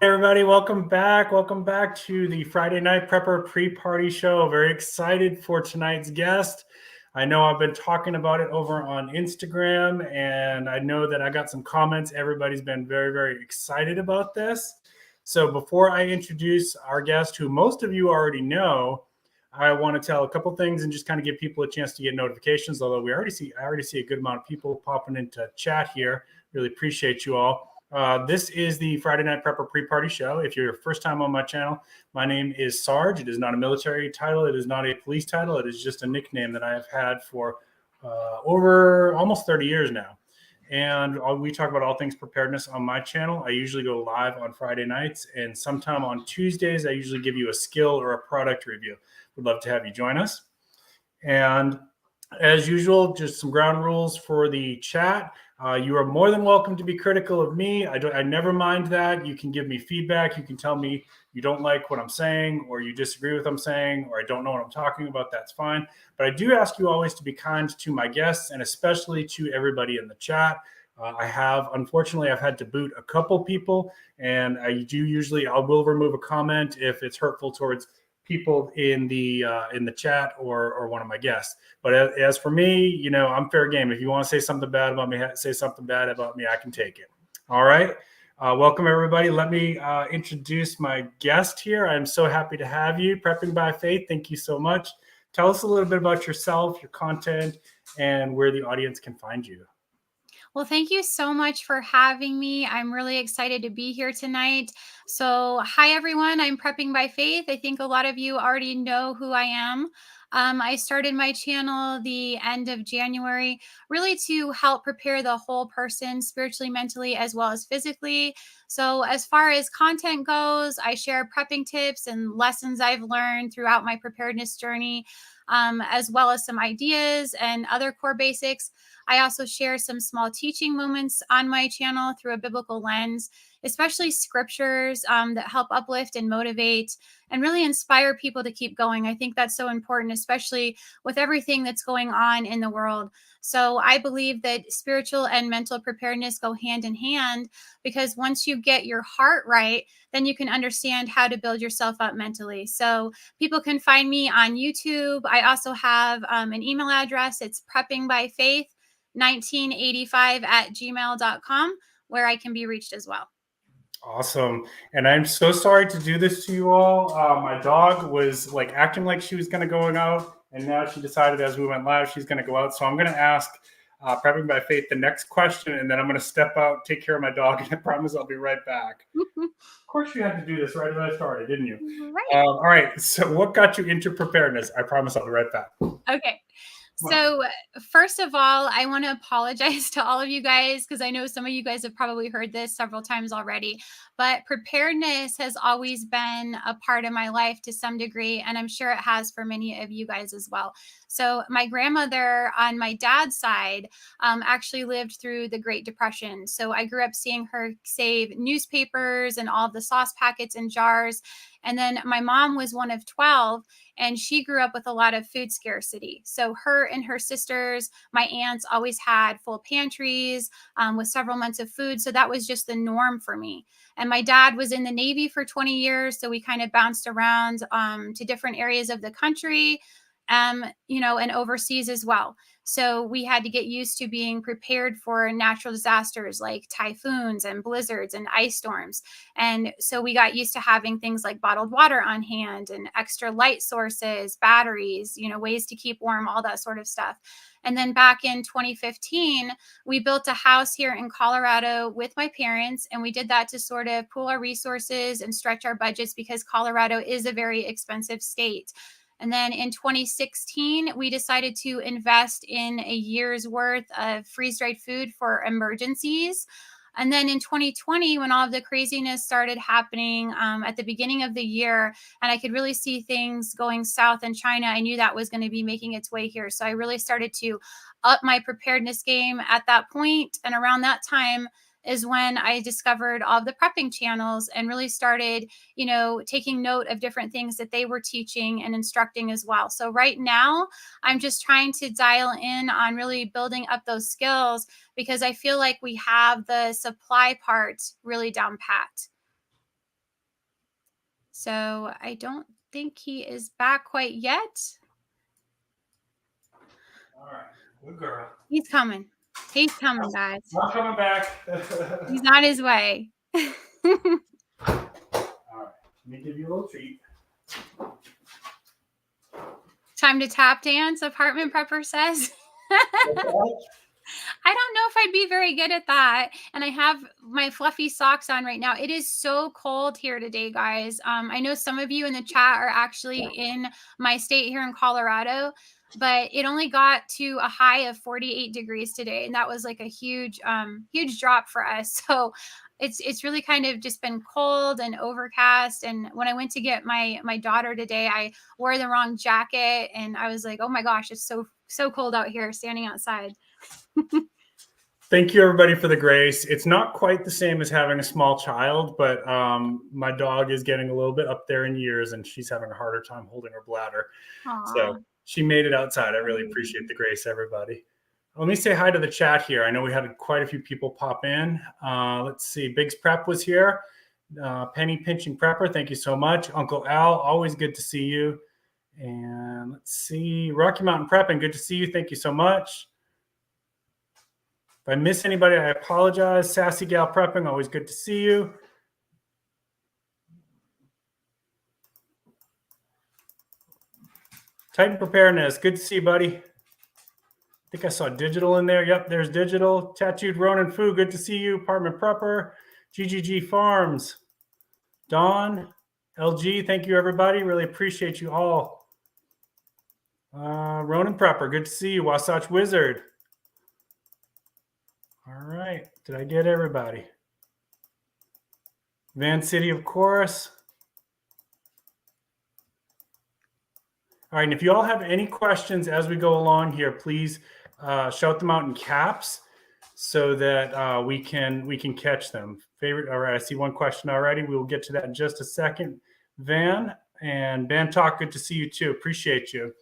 Hey everybody, welcome back. Welcome back to the Friday Night Prepper pre-party show. Very excited for tonight's guest. I know I've been talking about it over on Instagram, and I know that I got some comments. Everybody's been very, very excited about this. So before I introduce our guest, who most of you already know, I want to tell a couple things and just kind of give people a chance to get notifications. Although I already see a good amount of people popping into chat here. Really appreciate you all. This is the Friday Night Prepper pre-party show. If you're your first time on my channel, my name is Sarge. It is not a military title. It is not a police title. It is just a nickname that I have had for over almost 30 years now. And we talk about all things preparedness on my channel. I usually go live on Friday nights, and sometime on Tuesdays, I usually give you a skill or a product review. Would love to have you join us. And as usual, just some ground rules for the chat. You are more than welcome to be critical of me. I never mind that. You can give me feedback. You can tell me you don't like what I'm saying, or you disagree with what I'm saying, or I don't know what I'm talking about. That's fine. But I do ask you always to be kind to my guests, and especially to everybody in the chat. Unfortunately, I've had to boot a couple people, and I will remove a comment if it's hurtful towards people in the chat or one of my guests. But as for me, I'm fair game. If you want to say something bad about me, say something bad about me. I can take it. All right. Welcome, everybody. Let me introduce my guest here. I'm so happy to have you. Prepping by Faith, thank you so much. Tell us a little bit about yourself, your content, and where the audience can find you. Well, thank you so much for having me. I'm really excited to be here tonight. So, hi everyone. I'm Prepping by Faith. I think a lot of you already know who I am. I started my channel the end of January, really to help prepare the whole person spiritually, mentally, as well as physically. So, as far as content goes, I share prepping tips and lessons I've learned throughout my preparedness journey, as well as some ideas and other core basics. I also share some small teaching moments on my channel through a biblical lens, especially scriptures that help uplift and motivate and really inspire people to keep going. I think that's so important, especially with everything that's going on in the world. So I believe that spiritual and mental preparedness go hand in hand, because once you get your heart right, then you can understand how to build yourself up mentally. So people can find me on YouTube. I also have an email address. It's preppingbyfaith1985@gmail.com, where I can be reached as well. Awesome. And I'm so sorry to do this to you all. My dog was like acting like she was going to go out, and now she decided as we went live, she's going to go out. So I'm going to ask Prepping by Faith the next question, and then I'm going to step out, take care of my dog, and I promise I'll be right back. Of course you had to do this right when I started, didn't you? Right. All right. So what got you into preparedness? I promise I'll be right back. Okay. So, first of all, I want to apologize to all of you guys, because I know some of you guys have probably heard this several times already. But preparedness has always been a part of my life to some degree, and I'm sure it has for many of you guys as well. So, my grandmother on my dad's side actually lived through the Great Depression. So, I grew up seeing her save newspapers and all the sauce packets and jars. And then my mom was one of 12, and she grew up with a lot of food scarcity. So her and her sisters, my aunts, always had full pantries with several months of food. So that was just the norm for me. And my dad was in the Navy for 20 years. So we kind of bounced around to different areas of the country, and overseas as well. So we had to get used to being prepared for natural disasters like typhoons and blizzards and ice storms. And so we got used to having things like bottled water on hand and extra light sources, batteries, ways to keep warm, all that sort of stuff. And then back in 2015, we built a house here in Colorado with my parents, and we did that to sort of pool our resources and stretch our budgets, because Colorado is a very expensive state. And then in 2016, we decided to invest in a year's worth of freeze-dried food for emergencies. And then in 2020, when all of the craziness started happening at the beginning of the year, and I could really see things going south in China, I knew that was going to be making its way here. So I really started to up my preparedness game at that point. And around that time is when I discovered all of the prepping channels and really started, taking note of different things that they were teaching and instructing as well. So right now, I'm just trying to dial in on really building up those skills, because I feel like we have the supply part really down pat. So I don't think he is back quite yet. All right, good girl. He's coming. He's coming, guys. Not coming back. He's on his way. All right, let me give you a little treat. Time to tap dance, apartment prepper says. I don't know if I'd be very good at that. And I have my fluffy socks on right now. It is so cold here today, guys. I know some of you in the chat are actually in my state here in Colorado, but it only got to a high of 48 degrees today. And that was like a huge, huge drop for us. So it's really kind of just been cold and overcast. And when I went to get my daughter today, I wore the wrong jacket and I was like, oh my gosh, it's so cold out here standing outside. Thank you, everybody, for the grace. It's not quite the same as having a small child, but my dog is getting a little bit up there in years, and she's having a harder time holding her bladder. Aww. So she made it outside. I really appreciate the grace, everybody. Let me say hi to the chat here. I know we had quite a few people pop in. Let's see. Biggs Prep was here. Penny Pinching Prepper, thank you so much. Uncle Al, always good to see you. And let's see. Rocky Mountain Prepping, good to see you. Thank you so much. If I miss anybody, I apologize. Sassy Gal Prepping, always good to see you. Titan Preparedness, good to see you, buddy. I think I saw Digital in there. Yep, there's Digital. Tattooed Ronan Fu, good to see you. Apartment Prepper. GGG Farms. Dawn. LG, thank you, everybody. Really appreciate you all. Ronan Prepper, good to see you. Wasatch Wizard. All right. Did I get everybody? Van City, of course. All right. And if you all have any questions as we go along here, please shout them out in caps so that we can catch them. Favorite. All right. I see one question already. We will get to that in just a second. Van and Van Talk, good to see you too. Appreciate you.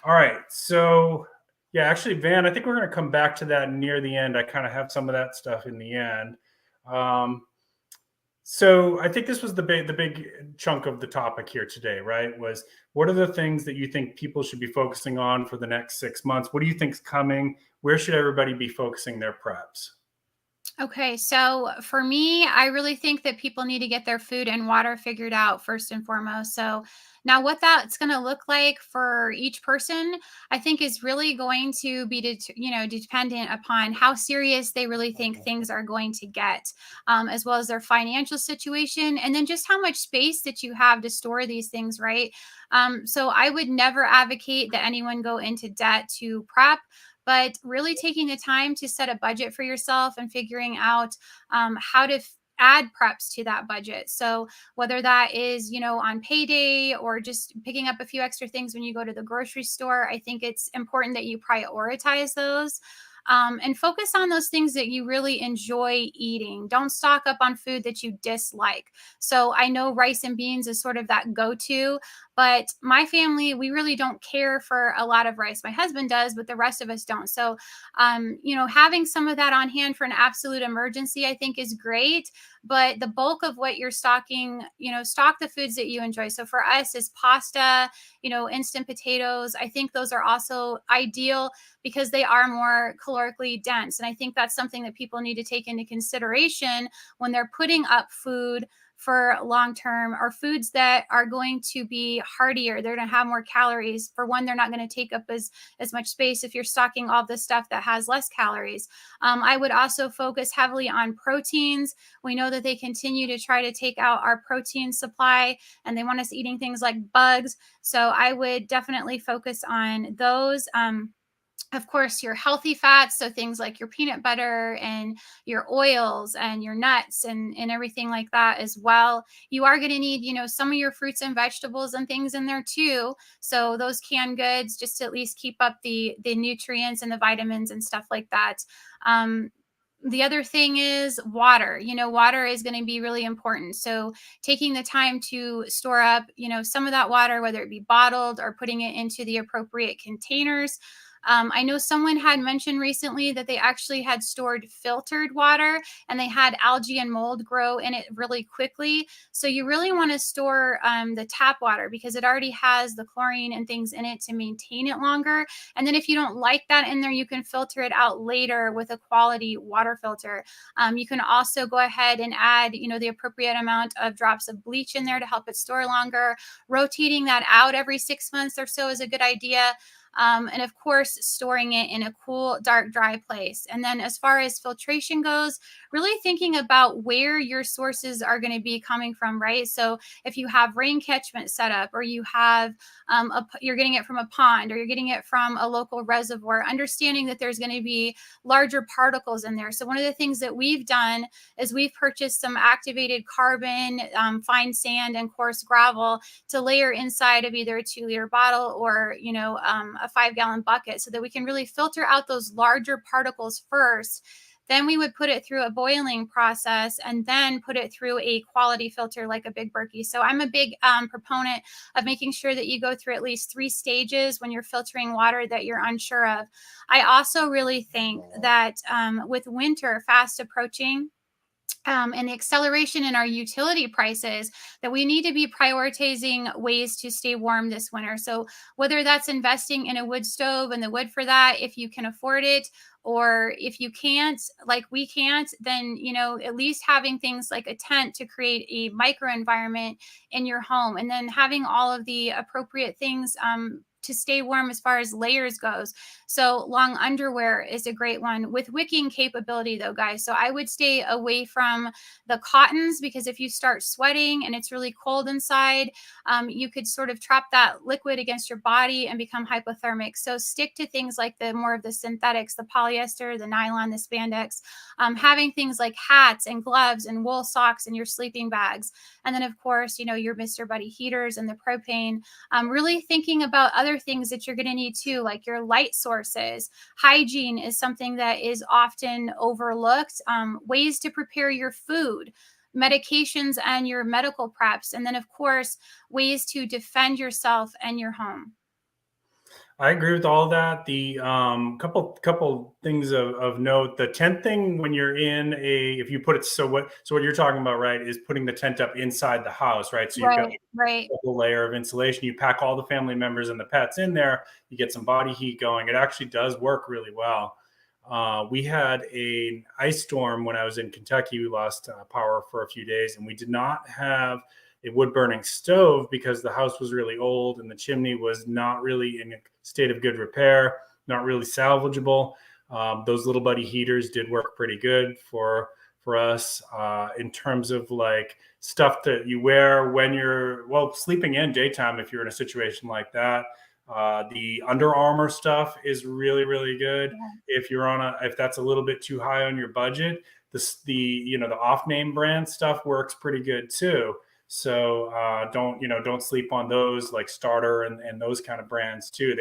All right. So yeah, actually, Van, I think we're going to come back to that near the end. I kind of have some of that stuff in the end. So I think this was the big chunk of the topic here today, right? Was what are the things that you think people should be focusing on for the next 6 months? What do you think's coming? Where should everybody be focusing their preps? Okay, so for me, I really think that people need to get their food and water figured out first and foremost. So now what that's going to look like for each person, I think is really going to be, dependent upon how serious they really think things are going to get, as well as their financial situation, and then just how much space that you have to store these things, right? So I would never advocate that anyone go into debt to prep, but really taking the time to set a budget for yourself and figuring out how to add preps to that budget. So whether that is, on payday or just picking up a few extra things when you go to the grocery store, I think it's important that you prioritize those. And focus on those things that you really enjoy eating. Don't stock up on food that you dislike. So I know rice and beans is sort of that go-to, but my family, we really don't care for a lot of rice. My husband does, but the rest of us don't. So, having some of that on hand for an absolute emergency, I think is great. But the bulk of what you're stocking, stock the foods that you enjoy. So for us is pasta, instant potatoes. I think those are also ideal because they are more calorically dense. And I think that's something that people need to take into consideration when they're putting up food for long term, or foods that are going to be heartier. They're going to have more calories. For one, they're not going to take up as much space if you're stocking all the stuff that has less calories. I would also focus heavily on proteins. We know that they continue to try to take out our protein supply and they want us eating things like bugs. So I would definitely focus on those. Of course, your healthy fats, so things like your peanut butter and your oils and your nuts and everything like that as well. You are going to need, some of your fruits and vegetables and things in there too. So those canned goods, just to at least keep up the nutrients and the vitamins and stuff like that. The other thing is water. Water is going to be really important. So taking the time to store up, some of that water, whether it be bottled or putting it into the appropriate containers. I know someone had mentioned recently that they actually had stored filtered water and they had algae and mold grow in it really quickly. So you really want to store the tap water because it already has the chlorine and things in it to maintain it longer. And then if you don't like that in there, you can filter it out later with a quality water filter. You can also go ahead and add, the appropriate amount of drops of bleach in there to help it store longer. Rotating that out every 6 months or so is a good idea. And of course, storing it in a cool, dark, dry place. And then as far as filtration goes, really thinking about where your sources are going to be coming from, right? So if you have rain catchment set up, or you have, you're getting it from a pond, or you're getting it from a local reservoir, understanding that there's going to be larger particles in there. So one of the things that we've done is we've purchased some activated carbon, fine sand, and coarse gravel to layer inside of either a 2-liter bottle or, a 5-gallon bucket, so that we can really filter out those larger particles first. Then we would put it through a boiling process and then put it through a quality filter like a Big Berkey. So I'm a big proponent of making sure that you go through at least 3 stages when you're filtering water that you're unsure of. I also really think that with winter fast approaching, and the acceleration in our utility prices, that we need to be prioritizing ways to stay warm this winter. So whether that's investing in a wood stove and the wood for that, if you can afford it, or if you can't, like we can't, then, at least having things like a tent to create a micro environment in your home, and then having all of the appropriate things to stay warm as far as layers goes. So long underwear is a great one with wicking capability though, guys. So I would stay away from the cottons, because if you start sweating and it's really cold inside, you could sort of trap that liquid against your body and become hypothermic. So stick to things like the more of the synthetics, the polyester, the nylon, the spandex, having things like hats and gloves and wool socks in your sleeping bags. And then of course, your Mr. Buddy heaters and the propane, really thinking about other things that you're going to need too, like your light sources. Hygiene is something that is often overlooked. Ways to prepare your food, medications, and your medical preps. And then of course, ways to defend yourself and your home. I agree with all of that. The couple things of note. The tent thing, when you're in if you put it, so what you're talking about, right, is putting the tent up inside the house, right? So you've got Right. a layer of insulation. You pack all the family members and the pets in there. You get some body heat going. It actually does work really well. We had an ice storm when I was in Kentucky. We lost power for a few days, and we did not have a wood burning stove because the house was really old and the chimney was not really in a state of good repair, not really salvageable. Those little buddy heaters did work pretty good for us in terms of like stuff that you wear when you're sleeping in daytime. If you're in a situation like that, the Under Armour stuff is really, really good. Yeah. If that's a little bit too high on your budget, the off-name brand stuff works pretty good too. So don't sleep on those, like Starter and those kind of brands too.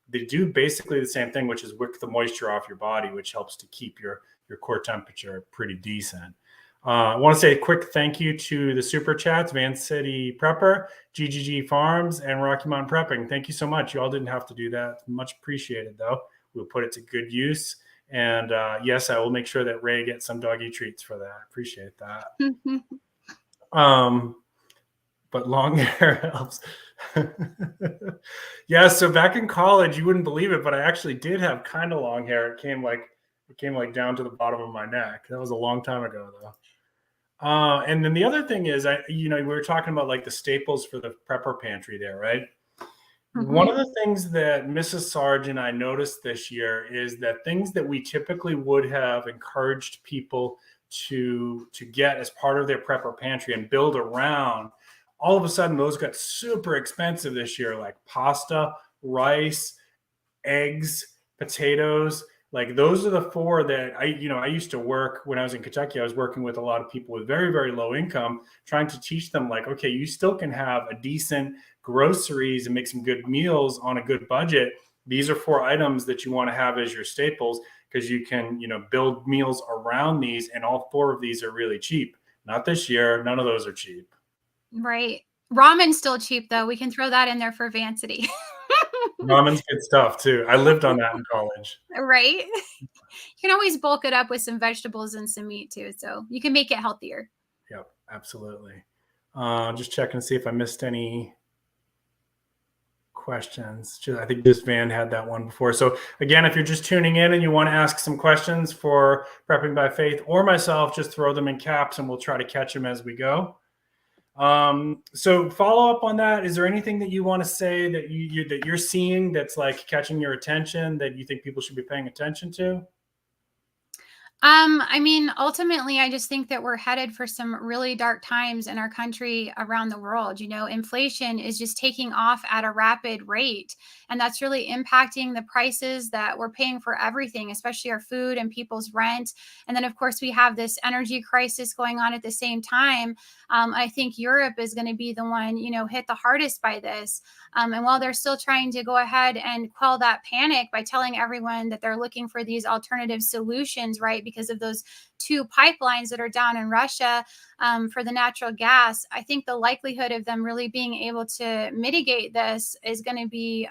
They do basically the same thing, which is wick the moisture off your body, which helps to keep your core temperature pretty decent. I want to say a quick thank you to the super chats: Van City Prepper, GGG Farms, and Rocky Mountain Prepping. Thank you so much. You all didn't have to do that. Much appreciated, though. We'll put it to good use. And yes, I will make sure that Ray gets some doggy treats for that. Appreciate that. But long hair helps. Yeah, so back in college, you wouldn't believe it, but I actually did have kind of long hair. It came like down to the bottom of my neck. That was a long time ago, though. And then the other thing is, we were talking about like the staples for the prepper pantry there, right? Mm-hmm. One of the things that Mrs. Sarge and I noticed this year is that things that we typically would have encouraged people to get as part of their prepper pantry and build around, all of a sudden those got super expensive this year, like pasta, rice, eggs, potatoes. Like those are the 4 that I used to work when I was in Kentucky. I was working with a lot of people with very, very low income, trying to teach them like, okay, you still can have a decent groceries and make some good meals on a good budget. These are 4 items that you want to have as your staples, because you can, build meals around these, and all 4 of these are really cheap. Not this year. None of those are cheap. Right. Ramen's still cheap though. We can throw that in there for Van City. Ramen's good stuff too. I lived on that in college. Right? You can always bulk it up with some vegetables and some meat too. So you can make it healthier. Yep, absolutely. Just checking to see if I missed any questions. I think this Van had that one before. So again, if you're just tuning in and you want to ask some questions for Prepping by Faith or myself, just throw them in caps and we'll try to catch them as we go. So follow up on that. Is there anything that you want to say that you're seeing that's like catching your attention that you think people should be paying attention to? I mean, ultimately, I just think that we're headed for some really dark times in our country around the world. You know, inflation is just taking off at a rapid rate, and that's really impacting the prices that we're paying for everything, especially our food and people's rent. And then, of course, we have this energy crisis going on at the same time. I think Europe is going to be the one, hit the hardest by this. And while they're still trying to go ahead and quell that panic by telling everyone that they're looking for these alternative solutions, right? Because of those two pipelines that are down in Russia for the natural gas, I think the likelihood of them really being able to mitigate this is going to be,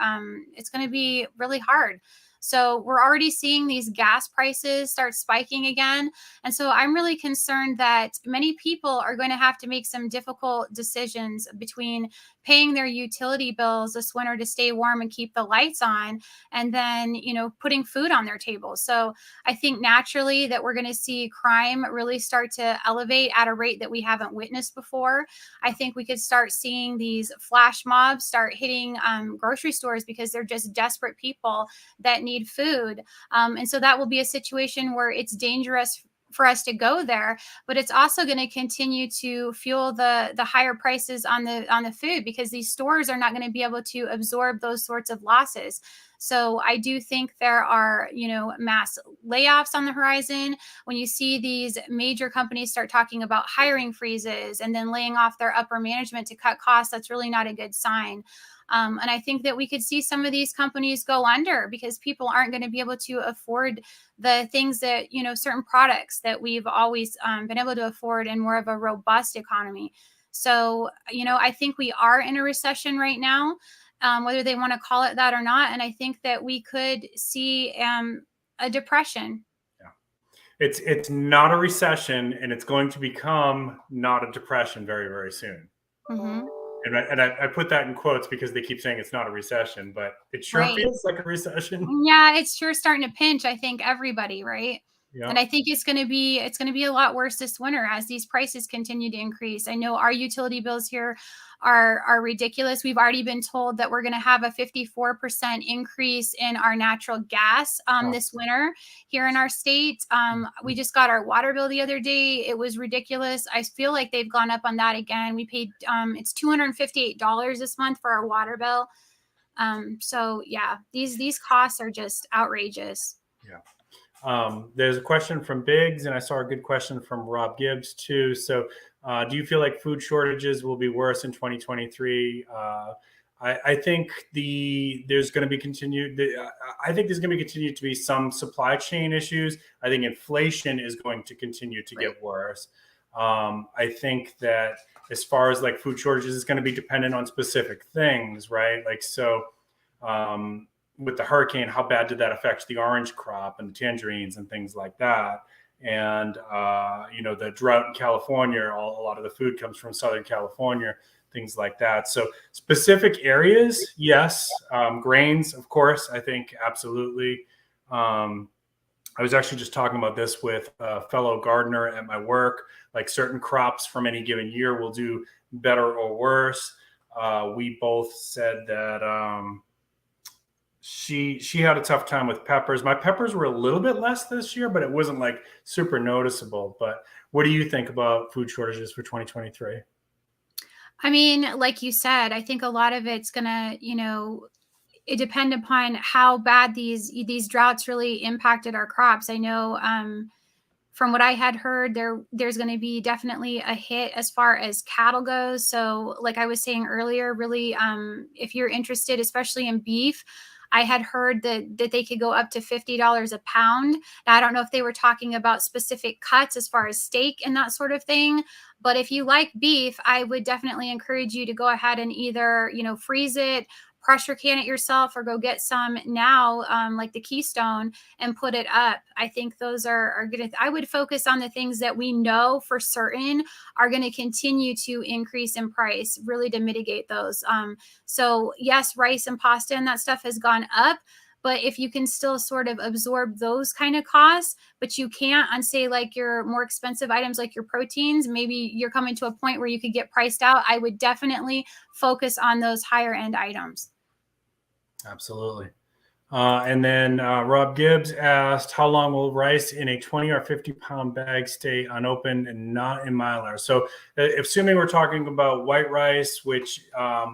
it's going to be really hard. So we're already seeing these gas prices start spiking again. And so I'm really concerned that many people are going to have to make some difficult decisions between paying their utility bills this winter to stay warm and keep the lights on, and then, putting food on their table. So I think naturally that we're going to see crime really start to elevate at a rate that we haven't witnessed before. I think we could start seeing these flash mobs start hitting grocery stores because they're just desperate people that need food. And so that will be a situation where it's dangerous for us to go there, but it's also going to continue to fuel the higher prices on the food, because these stores are not going to be able to absorb those sorts of losses. So I do think there are, mass layoffs on the horizon. When you see these major companies start talking about hiring freezes and then laying off their upper management to cut costs, that's really not a good sign. And I think that we could see some of these companies go under because people aren't going to be able to afford the things that, certain products that we've always been able to afford in more of a robust economy. So, I think we are in a recession right now, whether they want to call it that or not. And I think that we could see a depression. Yeah. It's not a recession, and it's going to become not a depression very, very soon. Mm-hmm. And I put that in quotes because they keep saying it's not a recession, but it sure Right. feels like a recession. Yeah, it's sure starting to pinch, I think, everybody, right? Yeah. And I think it's going to be a lot worse this winter as these prices continue to increase. I know our utility bills here are ridiculous. We've already been told that we're going to have a 54% increase in our natural gas this winter here in our state. We just got our water bill the other day. It was ridiculous. I feel like they've gone up on that again. We paid it's $258 this month for our water bill. So yeah, these costs are just outrageous. Yeah. There's a question from Biggs, and I saw a good question from Rob Gibbs too. So, do you feel like food shortages will be worse in 2023? I think there's going to be continued to be some supply chain issues. I think inflation is going to continue to get worse. I think that as far as like food shortages, it's going to be dependent on specific things, right? Like, so, with the hurricane, how bad did that affect the orange crop and the tangerines and things like that? And, the drought in California, a lot of the food comes from Southern California, things like that. So specific areas, yes. Grains, of course, I think absolutely. I was actually just talking about this with a fellow gardener at my work. Like certain crops from any given year will do better or worse. We both said that she had a tough time with peppers. My peppers were a little bit less this year, but it wasn't like super noticeable. But what do you think about food shortages for 2023? I mean, like you said, I think a lot of it's gonna, it depend upon how bad these droughts really impacted our crops. I know from what I had heard, there's going to be definitely a hit as far as cattle goes. So like I was saying earlier, really, if you're interested, especially in beef, I had heard that they could go up to $50 a pound. Now, I don't know if they were talking about specific cuts as far as steak and that sort of thing. But if you like beef, I would definitely encourage you to go ahead and either, freeze it, pressure can it yourself or go get some now, like the Keystone, and put it up. I think those are good. I would focus on the things that we know for certain are going to continue to increase in price, really to mitigate those. So yes, rice and pasta and that stuff has gone up, but if you can still sort of absorb those kind of costs, but you can't on, say, like your more expensive items like your proteins, maybe you're coming to a point where you could get priced out, I would definitely focus on those higher end items. Absolutely. And then Rob Gibbs asked, how long will rice in a 20 or 50 pound bag stay unopened and not in Mylar? So assuming we're talking about white rice, which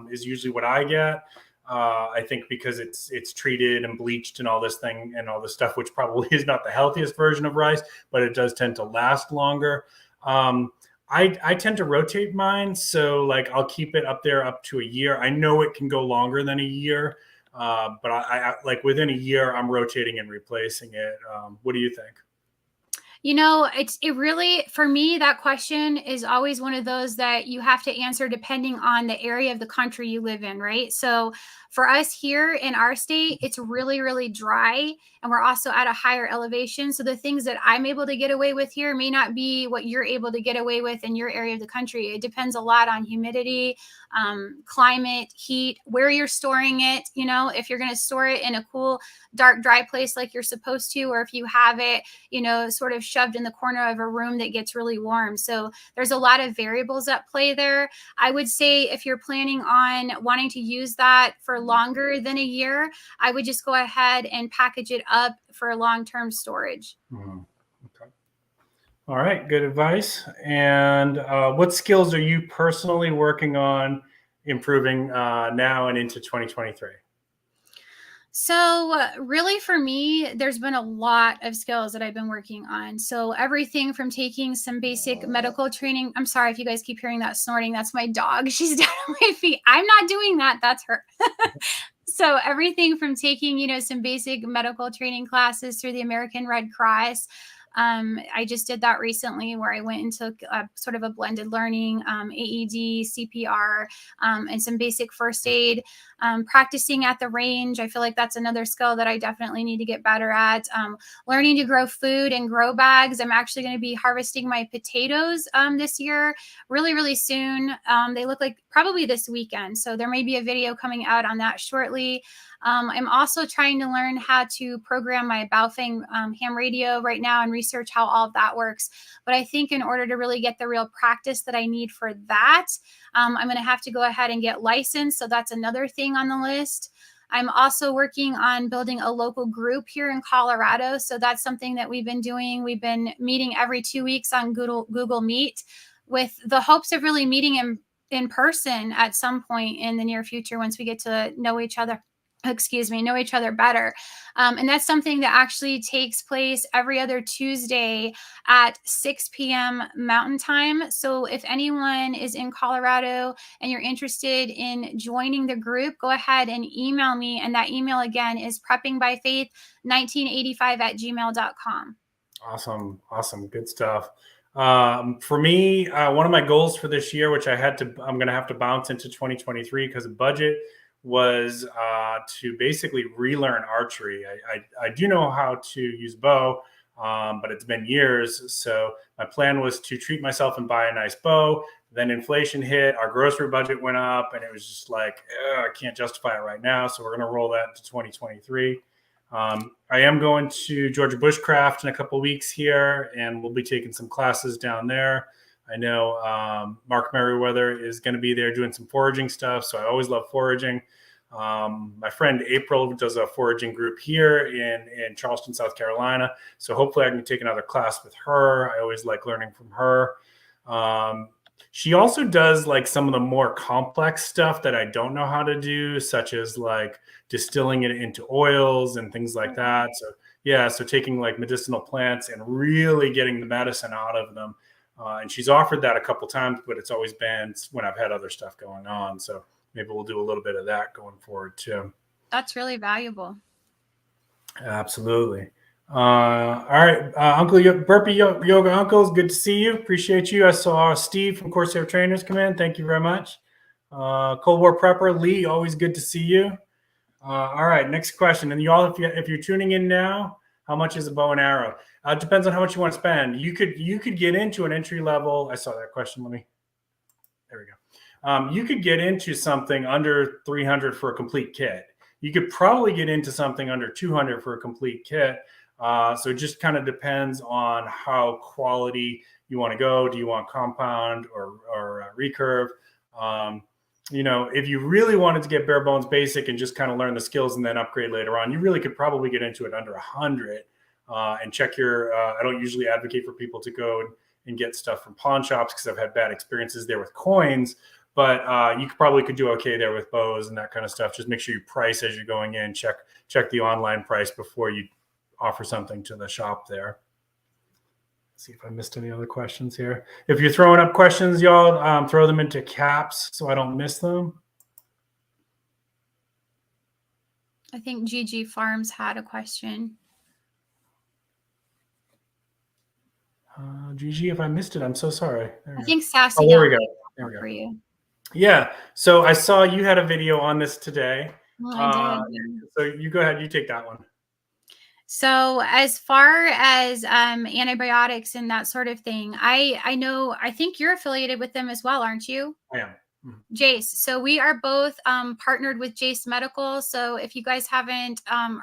is usually what I get, I think because it's treated and bleached and all this thing and all this stuff, which probably is not the healthiest version of rice, but it does tend to last longer. I tend to rotate mine. So like I'll keep it up there up to a year. I know it can go longer than a year, but I like within a year, I'm rotating and replacing it. What do you think? You know, it really, for me, that question is always one of those that you have to answer depending on the area of the country you live in, right? So for us here in our state, it's really, really dry, and we're also at a higher elevation. So the things that I'm able to get away with here may not be what you're able to get away with in your area of the country. It depends a lot on humidity, climate, heat, where you're storing it. You know, if you're going to store it in a cool, dark, dry place like you're supposed to, or if you have it, you know, sort of shoved in the corner of a room that gets really warm. So there's a lot of variables at play there. I would say if you're planning on wanting to use that for longer than a year, I would just go ahead and package it up for long-term storage. Mm-hmm. Okay. All right. Good advice. And what skills are you personally working on improving now and into 2023? So really for me, there's been a lot of skills that I've been working on. So everything from taking some basic medical training. I'm sorry if you guys keep hearing that snorting. That's my dog. She's down on my feet. I'm not doing that. That's her. So everything from taking, you know, some basic medical training classes through the American Red Cross. I just did that recently where I went and took sort of a blended learning, AED, CPR, and some basic first aid, practicing at the range. I feel like that's another skill that I definitely need to get better at. Learning to grow food and grow bags. I'm actually going to be harvesting my potatoes this year really, really soon. They look like probably this weekend. So there may be a video coming out on that shortly. I'm also trying to learn how to program my Baofeng ham radio right now and research how all of that works. But I think in order to really get the real practice that I need for that, I'm going to have to go ahead and get licensed. So that's another thing on the list. I'm also working on building a local group here in Colorado. So that's something that we've been doing. We've been meeting every 2 weeks on Google Meet with the hopes of really meeting in person at some point in the near future once we get to know each other. Know each other better. And that's something that actually takes place every other Tuesday at 6 p.m. Mountain Time. So if anyone is in Colorado and you're interested in joining the group, go ahead and email me. And that email again is preppingbyfaith1985@gmail.com. Awesome. Awesome. Good stuff. For me, one of my goals for this year, which I'm going to have to bounce into 2023 because of budget, was to basically relearn archery. I do know how to use bow, but it's been years. So my plan was to treat myself and buy a nice bow. Then inflation hit, our grocery budget went up, and it was just like, I can't justify it right now. So we're going to roll that into 2023. I am going to Georgia Bushcraft in a couple of weeks here, and we'll be taking some classes down there. I know Mark Merriweather is going to be there doing some foraging stuff. So I always love foraging. My friend April does a foraging group here in Charleston, South Carolina. So hopefully I can take another class with her. I always like learning from her. She also does like some of the more complex stuff that I don't know how to do, such as like distilling it into oils and things like that. So yeah, so taking like medicinal plants and really getting the medicine out of them. And she's offered that a couple times, but it's always been when I've had other stuff going on. So maybe we'll do a little bit of that going forward too. That's really valuable. Absolutely. All right. Uncle Burpee Yoga Uncles, good to see you. Appreciate you. I saw Steve from Corsair Trainers come in. Thank you very much. Cold War Prepper Lee, always good to see you. All right, next question. And y'all, if you're tuning in now, how much is a bow and arrow? It depends on how much you want to spend. You could get into an entry level. I saw that question. There we go. You could get into something under 300 for a complete kit. You could probably get into something under 200 for a complete kit. So it just kind of depends on how quality you want to go. Do you want compound or recurve? You know, if you really wanted to get bare bones basic and just kind of learn the skills and then upgrade later on, you really could probably get into it under 100 and check your, I don't usually advocate for people to go and get stuff from pawn shops because I've had bad experiences there with coins, but you probably could do okay there with bows and that kind of stuff. Just make sure you price as you're going in, check the online price before you offer something to the shop there. See if I missed any other questions here. If you're throwing up questions, y'all, throw them into caps so I don't miss them. I think GG Farms had a question. GG, if I missed it, I'm so sorry. I think Sassy. Oh, there we go. There we go. For you. Yeah. So I saw you had a video on this today. Well, I did. Yeah. So you go ahead. You take that one. So as far as antibiotics and that sort of thing, I think you're affiliated with them as well, aren't you? I am. Jace. So we are both partnered with Jace Medical. So if you guys haven't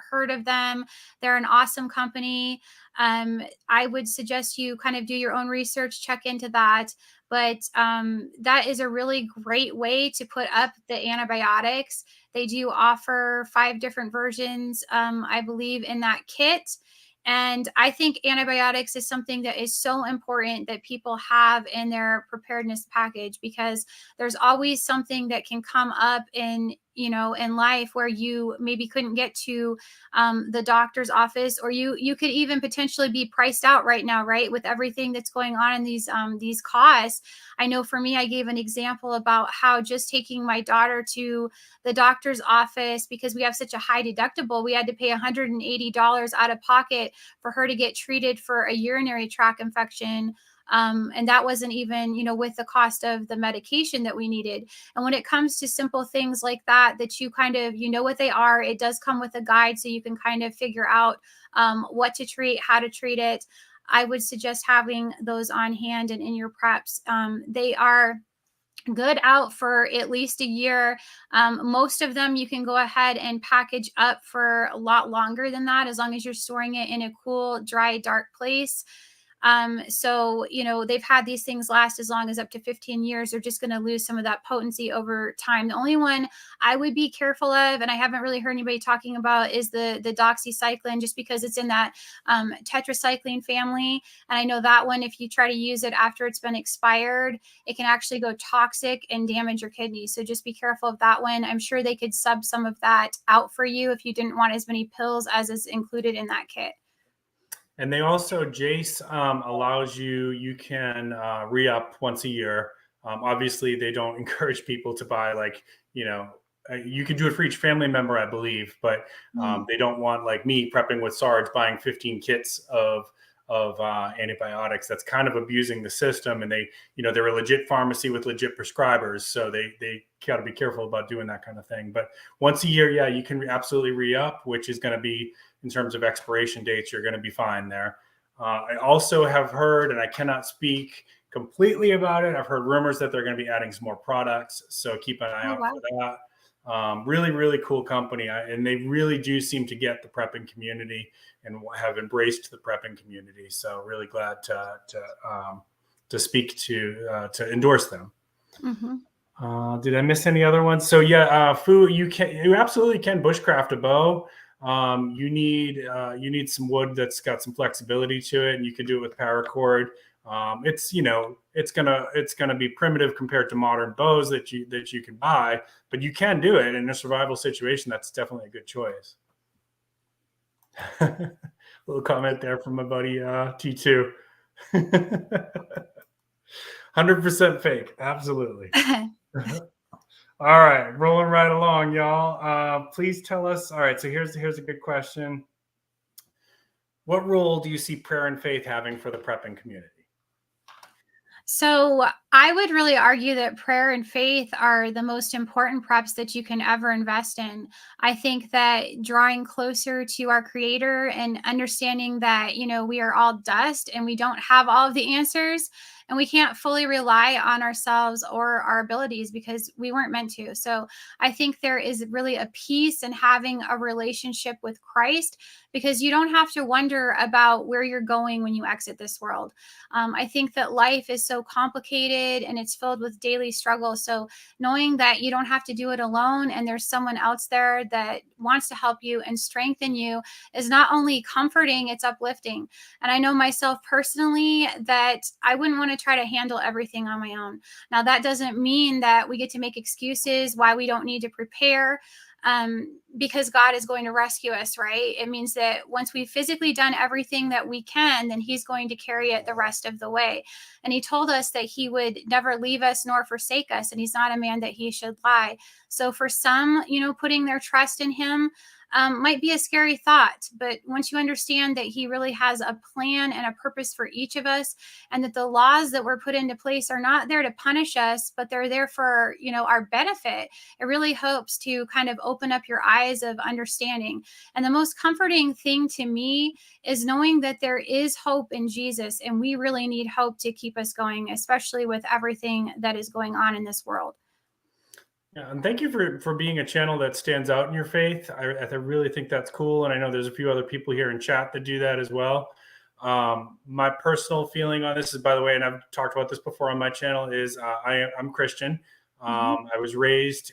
heard of them, they're an awesome company. I would suggest you kind of do your own research, check into that. But that is a really great way to put up the antibiotics. They do offer 5 different versions, I believe, in that kit. And I think antibiotics is something that is so important that people have in their preparedness package, because there's always something that can come up in life where you maybe couldn't get to the doctor's office, or you could even potentially be priced out right now, right? With everything that's going on in these costs. I know for me, I gave an example about how just taking my daughter to the doctor's office, because we have such a high deductible, we had to pay $180 out of pocket for her to get treated for a urinary tract infection. And that wasn't even, with the cost of the medication that we needed. And when it comes to simple things like that you kind of, what they are, it does come with a guide so you can kind of figure out what to treat, how to treat it. I would suggest having those on hand and in your preps. They are good out for at least a year. Most of them you can go ahead and package up for a lot longer than that, as long as you're storing it in a cool, dry, dark place. So, they've had these things last as long as up to 15 years. They're just going to lose some of that potency over time. The only one I would be careful of, and I haven't really heard anybody talking about, is the doxycycline, just because it's in that tetracycline family. And I know that one, if you try to use it after it's been expired, it can actually go toxic and damage your kidneys. So just be careful of that one. I'm sure they could sub some of that out for you if you didn't want as many pills as is included in that kit. And they also, Jace allows you can re-up once a year. Obviously, they don't encourage people to buy you can do it for each family member, I believe, but they don't want, like me, prepping with Sarge, buying 15 kits of antibiotics. That's kind of abusing the system. And they're a legit pharmacy with legit prescribers. So they got to be careful about doing that kind of thing. But once a year, yeah, you can absolutely re-up, which is going to be, in terms of expiration dates, you're going to be fine there. I also have heard, and I cannot speak completely about it, I've heard rumors that they're going to be adding some more products. So keep an eye out for that. Really, really cool company. And they really do seem to get the prepping community and have embraced the prepping community. So really glad to speak to endorse them. Mm-hmm. Did I miss any other ones? So yeah, Fu, you absolutely can bushcraft a bow. You need some wood that's got some flexibility to it, and you can do it with paracord. It's gonna be primitive compared to modern bows that you can buy, but you can do it in a survival situation. That's definitely a good choice. Little comment there from my buddy T2. 100% fake, absolutely. All right, rolling right along, y'all. Please tell us. All right, so here's a good question. What role do you see prayer and faith having for the prepping community? So I would really argue that prayer and faith are the most important preps that you can ever invest in. I think that drawing closer to our creator and understanding that, we are all dust and we don't have all of the answers, and we can't fully rely on ourselves or our abilities because we weren't meant to. So I think there is really a peace in having a relationship with Christ, because you don't have to wonder about where you're going when you exit this world. I think that life is so complicated and it's filled with daily struggle. So knowing that you don't have to do it alone and there's someone else there that wants to help you and strengthen you is not only comforting, it's uplifting. And I know myself personally that I wouldn't want to try to handle everything on my own. Now, that doesn't mean that we get to make excuses why we don't need to prepare. Because God is going to rescue us, right? It means that once we've physically done everything that we can, then he's going to carry it the rest of the way. And he told us that he would never leave us nor forsake us. And he's not a man that he should lie. So for some, putting their trust in him might be a scary thought. But once you understand that he really has a plan and a purpose for each of us, and that the laws that were put into place are not there to punish us, but they're there for, our benefit, it really hopes to kind of open up your eyes of understanding. And the most comforting thing to me is knowing that there is hope in Jesus, and we really need hope to keep us going, especially with everything that is going on in this world. Yeah, and thank you for being a channel that stands out in your faith. I really think that's cool, and I know there's a few other people here in chat that do that as well. My personal feeling on this is, by the way, and I've talked about this before on my channel, is I'm Christian. I was raised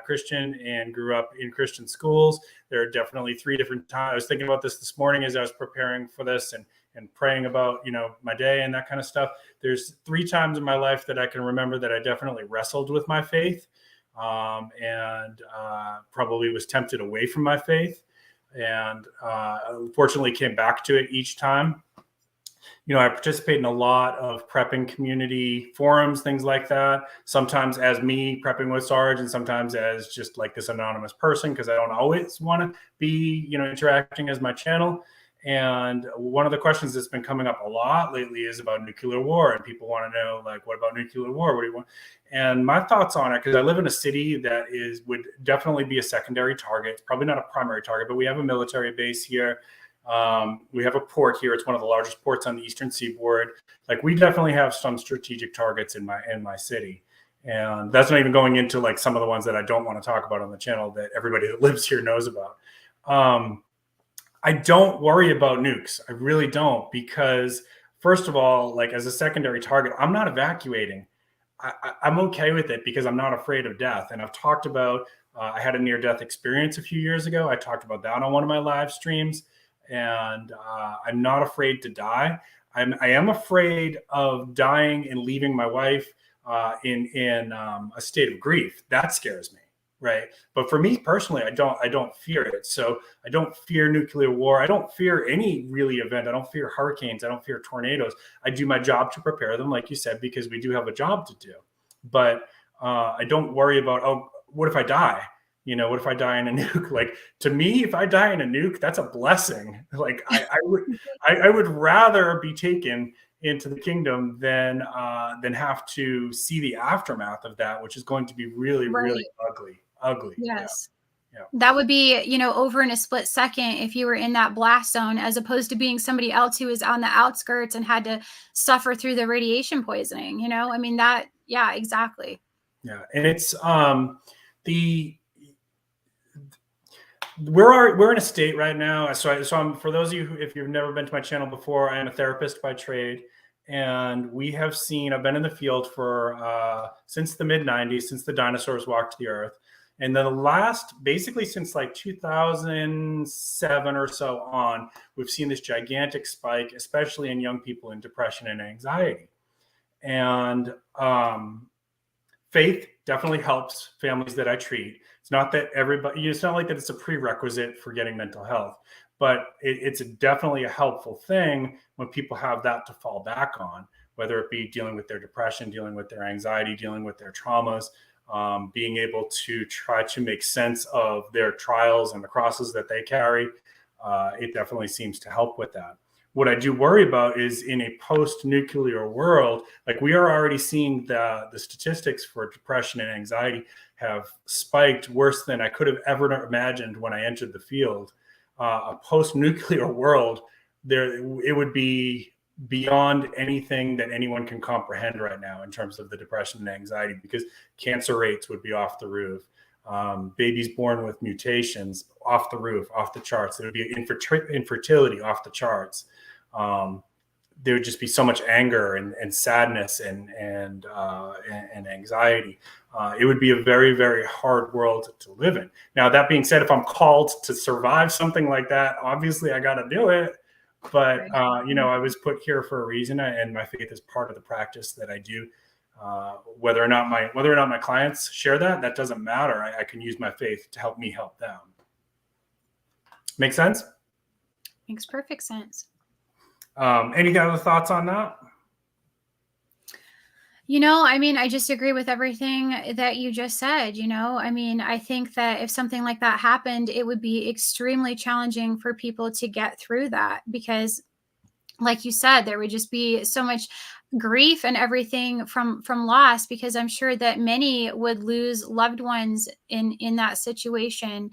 Christian and grew up in Christian schools. There are definitely 3 different times. I was thinking about this morning as I was preparing for this and praying about, my day and that kind of stuff. There's 3 times in my life that I can remember that I definitely wrestled with my faith. And probably was tempted away from my faith, and unfortunately came back to it each time. I participate in a lot of prepping community forums, things like that. Sometimes as me prepping with Sarge, and sometimes as just like this anonymous person, because I don't always want to be, interacting as my channel. And one of the questions that's been coming up a lot lately is about nuclear war, and people want to know, like, what about nuclear war? What do you want? And my thoughts on it, because I live in a city that would definitely be a secondary target. It's probably not a primary target, but we have a military base here. We have a port here. It's one of the largest ports on the Eastern Seaboard. Like, we definitely have some strategic targets in my city. And that's not even going into like some of the ones that I don't want to talk about on the channel that everybody that lives here knows about. I don't worry about nukes. I really don't, because first of all, like, as a secondary target, I'm not evacuating. I'm okay with it because I'm not afraid of death. And I've talked about, I had a near-death experience a few years ago. I talked about that on one of my live streams, and I'm not afraid to die. I am afraid of dying and leaving my wife in a state of grief. That scares me. Right. But for me personally, I don't fear it. So I don't fear nuclear war. I don't fear any really event. I don't fear hurricanes. I don't fear tornadoes. I do my job to prepare them, like you said, because we do have a job to do. But I don't worry about, oh, what if I die? What if I die in a nuke? Like, to me, if I die in a nuke, that's a blessing. Like, I would rather be taken into the kingdom than have to see the aftermath of that, which is going to be really, really ugly. Yes. Yeah. That would be, over in a split second if you were in that blast zone, as opposed to being somebody else who was on the outskirts and had to suffer through the radiation poisoning. Yeah, exactly. Yeah. And it's we're in a state right now. So I'm, for those of you who, if you've never been to my channel before, I am a therapist by trade. And we have seen, I've been in the field for since the mid-90s, since the dinosaurs walked the earth. And then basically since like 2007 or so on, we've seen this gigantic spike, especially in young people, in depression and anxiety. And faith definitely helps families that I treat. It's not that everybody, it's not like that it's a prerequisite for getting mental health, but it's definitely a helpful thing when people have that to fall back on, whether it be dealing with their depression, dealing with their anxiety, dealing with their traumas, being able to try to make sense of their trials and the crosses that they carry. It definitely seems to help with that. What I do worry about is in a post-nuclear world, like we are already seeing the statistics for depression and anxiety have spiked worse than I could have ever imagined when I entered the field. A post-nuclear world, it would be beyond anything that anyone can comprehend right now in terms of the depression and anxiety, because cancer rates would be off the roof. Babies born with mutations off the roof, off the charts. There would be infertility off the charts. There would just be so much anger and sadness and anxiety. It would be a very, very hard world to live in. Now, that being said, if I'm called to survive something like that, obviously I got to do it. But, I was put here for a reason, and my faith is part of the practice that I do. Whether or not my clients share that doesn't matter. I can use my faith to help me help them. Make sense? Makes perfect sense. Any other thoughts on that? I just agree with everything that you just said. I think that if something like that happened, it would be extremely challenging for people to get through that, because like you said, there would just be so much grief and everything from loss, because I'm sure that many would lose loved ones in that situation.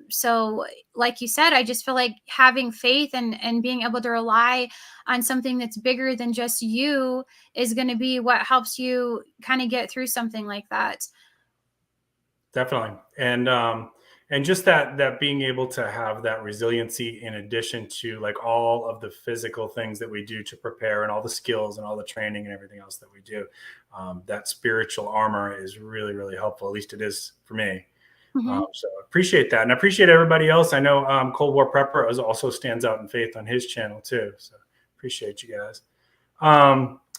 So like you said, I just feel like having faith and being able to rely on something that's bigger than just you is going to be what helps you kind of get through something like that. Definitely. And just that being able to have that resiliency in addition to like all of the physical things that we do to prepare and all the skills and all the training and everything else that we do, that spiritual armor is really, really helpful. At least it is for me. So I appreciate that. And I appreciate everybody else. I know Cold War Prepper also stands out in faith on his channel too. So appreciate you guys.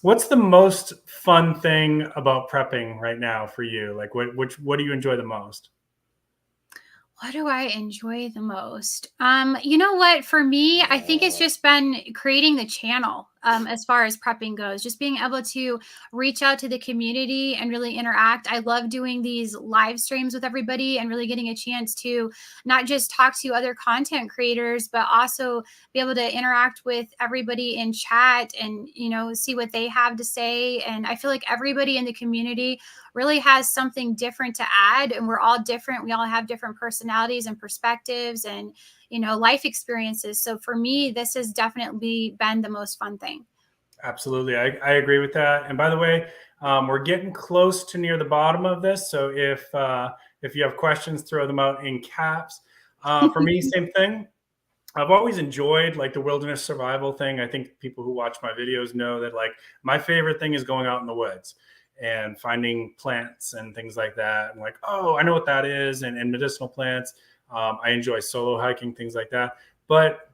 What's the most fun thing about prepping right now for you? Like what do you enjoy the most? What do I enjoy the most? You know what? For me, I think it's just been creating the channel as far as prepping goes, just being able to reach out to the community and really interact. I love doing these live streams with everybody and really getting a chance to not just talk to other content creators, but also be able to interact with everybody in chat and, see what they have to say. And I feel like everybody in the community really has something different to add, and we're all different. We all have different personalities and perspectives and life experiences. So for me, this has definitely been the most fun thing. Absolutely. I agree with that. And by the way, we're getting close to near the bottom of this. So if you have questions, throw them out in caps. For me, same thing. I've always enjoyed like the wilderness survival thing. I think people who watch my videos know that like my favorite thing is going out in the woods and finding plants and things like that. And like, oh, I know what that is. And medicinal plants. I enjoy solo hiking, things like that. But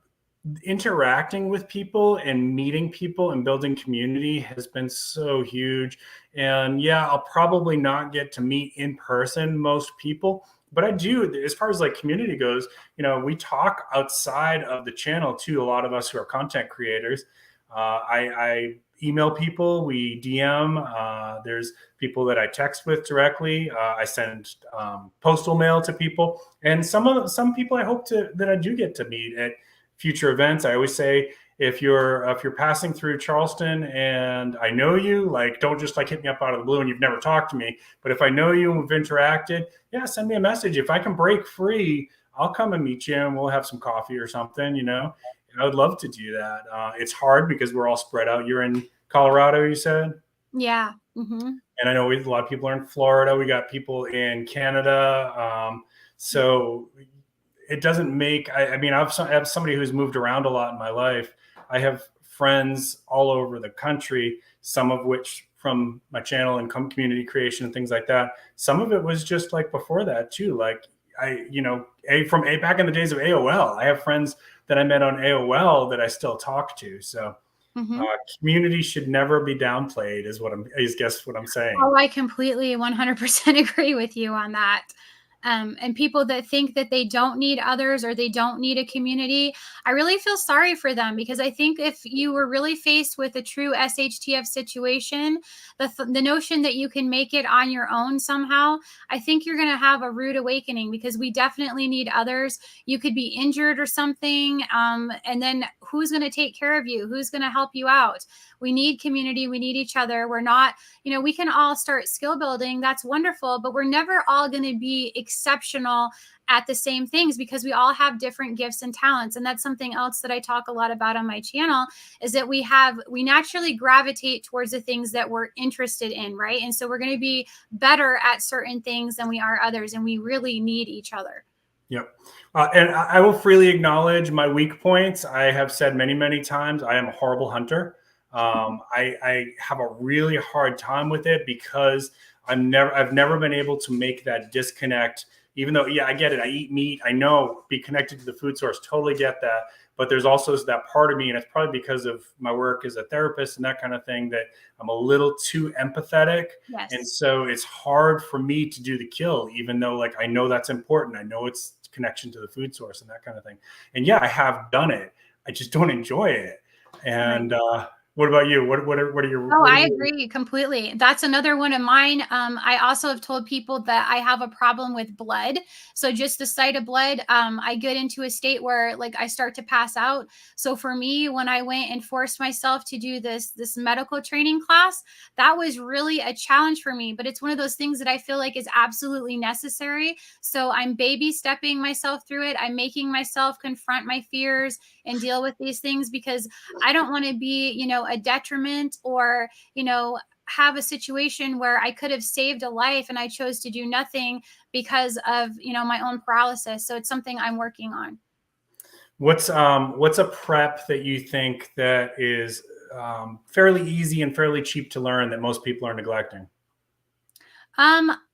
interacting with people and meeting people and building community has been so huge. And yeah, I'll probably not get to meet in person most people, but I do, as far as like community goes, we talk outside of the channel too. A lot of us who are content creators, I email people, we DM, there's people that I text with directly. I send postal mail to people, and some people I hope that I do get to meet at future events. I always say, if you're passing through Charleston and I know you, like, don't just like hit me up out of the blue and you've never talked to me. But if I know you and we've interacted, yeah, send me a message. If I can break free, I'll come and meet you and we'll have some coffee or something, I would love to do that. It's hard because we're all spread out. You're in Colorado, you said? Yeah. Mm-hmm. And I know a lot of people are in Florida. We got people in Canada. So it doesn't make, I have somebody who's moved around a lot in my life. I have friends all over the country, some of which from my channel and community creation and things like that. Some of it was just like before that too. Like from back in the days of AOL, I have friends that I met on AOL that I still talk to. So community should never be downplayed is what I'm saying. Oh, I completely 100% agree with you on that. And people that think that they don't need others or they don't need a community, I really feel sorry for them, because I think if you were really faced with a true SHTF situation, the notion that you can make it on your own somehow, I think you're going to have a rude awakening, because we definitely need others. You could be injured or something, and then who's going to take care of you? Who's going to help you out? We need community. We need each other. We're not, we can all start skill building. That's wonderful, but we're never all going to be exceptional at the same things, because we all have different gifts and talents. And that's something else that I talk a lot about on my channel, is that we naturally gravitate towards the things that we're interested in, right? And so we're going to be better at certain things than we are others, and we really need each other. Yep. And I will freely acknowledge my weak points. I have said many, many times, I am a horrible hunter. I have a really hard time with it, because I've never been able to make that disconnect, even though, yeah, I get it. I eat meat. I know, be connected to the food source. Totally get that. But there's also that part of me, and it's probably because of my work as a therapist and that kind of thing, that I'm a little too empathetic. Yes. And so it's hard for me to do the kill, even though, like, I know that's important. I know it's connection to the food source and that kind of thing. And yeah, I have done it. I just don't enjoy it. And, what about you? What are your? Oh, I agree completely. That's another one of mine. I also have told people that I have a problem with blood. So just the sight of blood, I get into a state where, like, I start to pass out. So for me, when I went and forced myself to do this medical training class, that was really a challenge for me. But it's one of those things that I feel like is absolutely necessary. So I'm baby stepping myself through it. I'm making myself confront my fears and deal with these things, because I don't want to be, a detriment, or, have a situation where I could have saved a life and I chose to do nothing because of, my own paralysis. So it's something I'm working on. What's a prep that you think that is fairly easy and fairly cheap to learn that most people are neglecting?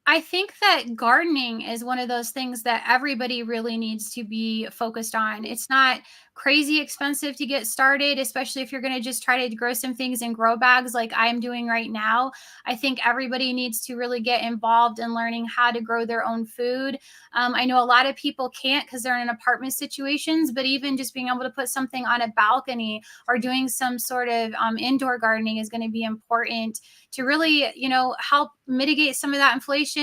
I think that gardening is one of those things that everybody really needs to be focused on. It's not crazy expensive to get started, especially if you're going to just try to grow some things in grow bags like I'm doing right now. I think everybody needs to really get involved in learning how to grow their own food. I know a lot of people can't because they're in apartment situations, but even just being able to put something on a balcony or doing some sort of indoor gardening is going to be important to really, help mitigate some of that inflation,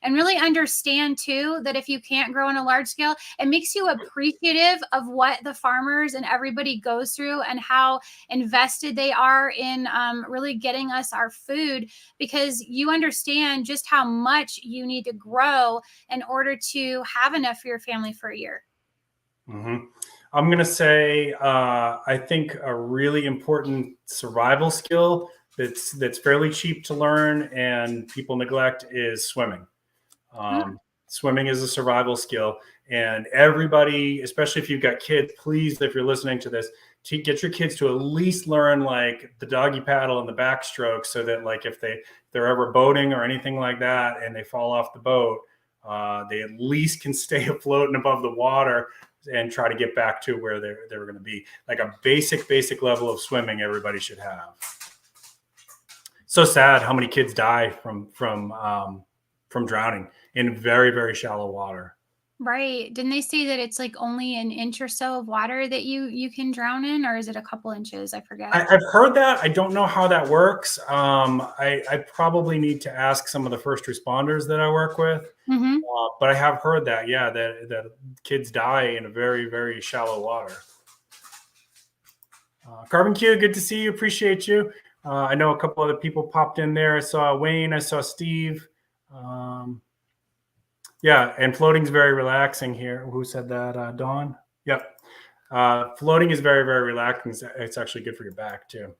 and really understand too that if you can't grow on a large scale, it makes you appreciative of what the farmers and everybody goes through and how invested they are in really getting us our food, because you understand just how much you need to grow in order to have enough for your family for a year. Mm-hmm. I'm going to say, I think a really important survival skill that's fairly cheap to learn and people neglect is swimming. Swimming is a survival skill, and everybody, especially if you've got kids, please, if you're listening to this, get your kids to at least learn like the doggy paddle and the backstroke, so that, like, if they're ever boating or anything like that and they fall off the boat, they at least can stay afloat and above the water and try to get back to where they were going to be. Like a basic level of swimming everybody should have. So sad how many kids die from drowning in very, very shallow water. Right. Didn't they say that it's like only an inch or so of water that you can drown in, or is it a couple inches? I forget. I've heard that. I don't know how that works. I probably need to ask some of the first responders that I work with. Mm-hmm. But I have heard that, yeah, that kids die in a very, very shallow water. Carbon Q, good to see you. Appreciate you. I know a couple other people popped in there. I saw Wayne. I saw Steve. Yeah, and floating's very relaxing here. Who said that? Dawn? Yep. Floating is very, very relaxing. It's actually good for your back, too.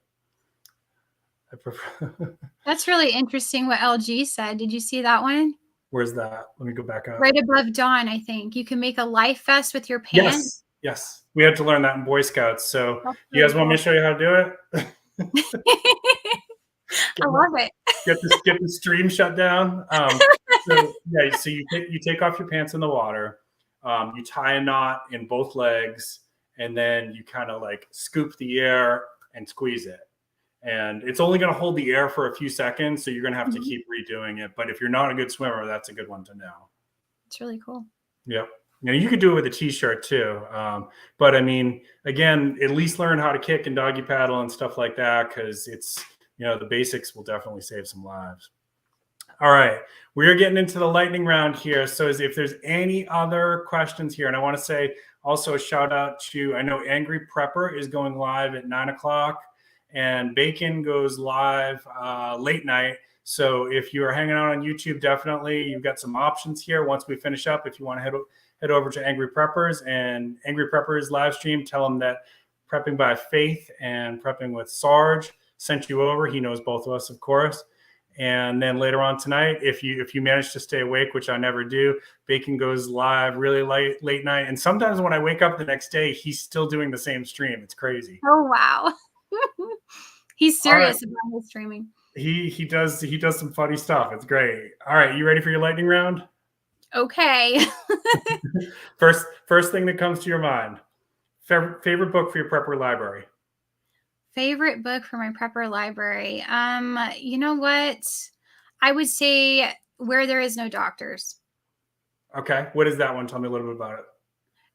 I prefer. That's really interesting what LG said. Did you see that one? Where's that? Let me go back up. Right above Dawn, I think. You can make a life vest with your pants. Yes. We had to learn that in Boy Scouts. So you guys want me to show you how to do it? I love it. Get the stream shut down. So you take off your pants in the water. You tie a knot in both legs, and then you kind of like scoop the air and squeeze it. And it's only going to hold the air for a few seconds, so you're going to have to keep redoing it. But if you're not a good swimmer, that's a good one to know. It's really cool. Yep. You could do it with a t-shirt too. But I mean, again, at least learn how to kick and doggy paddle and stuff like that, because it's, the basics will definitely save some lives. All right. We are getting into the lightning round here. So if there's any other questions here, and I want to say also a shout out to, I know Angry Prepper is going live at 9:00 and Bacon goes live late night. So if you are hanging out on YouTube, definitely you've got some options here. Once we finish up, if you want to head over to Angry Preppers and Angry Preppers live stream, tell them that Prepping by Faith and Prepping with Sarge sent you over. He knows both of us, of course. And then later on tonight, if you manage to stay awake, which I never do, Bacon goes live really late night. And sometimes when I wake up the next day, he's still doing the same stream. It's crazy. Oh wow. He's serious about his streaming. He does some funny stuff. It's great. All right, you ready for your lightning round? Okay. First thing that comes to your mind. Favorite book for your prepper library? Favorite book for my prepper library? You know what? I would say Where There Is No Doctors. Okay. What is that one? Tell me a little bit about it.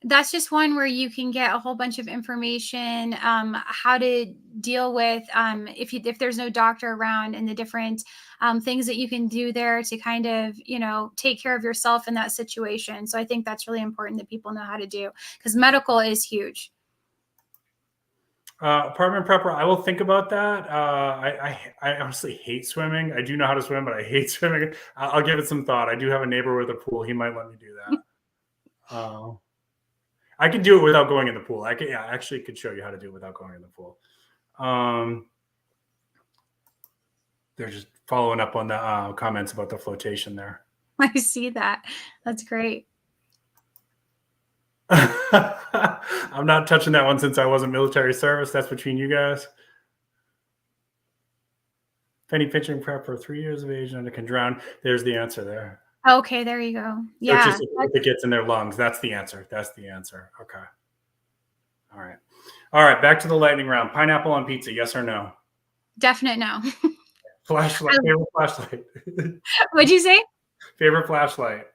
That's just one where you can get a whole bunch of information, how to deal with if there's no doctor around, and the different things that you can do there to kind of, take care of yourself in that situation. So I think that's really important that people know how to do, because medical is huge. Apartment prepper, I will think about that. I honestly hate swimming. I do know how to swim, but I hate swimming. I'll give it some thought. I do have a neighbor with a pool. He might let me do that. I can do it without going in the pool. I actually could show you how to do it without going in the pool. They're just following up on the comments about the flotation there. I see that. That's great. I'm not touching that one since I wasn't military service. That's between you guys. Penny pinching prepper, 3 years of age and it can drown. There's the answer there. Okay, there you go. Yeah. So just if it gets in their lungs. That's the answer. That's the answer. Okay. All right. All right. Back to the lightning round. Pineapple on pizza, yes or no? Definite no. Flashlight. Favorite flashlight. What'd you say? Favorite flashlight.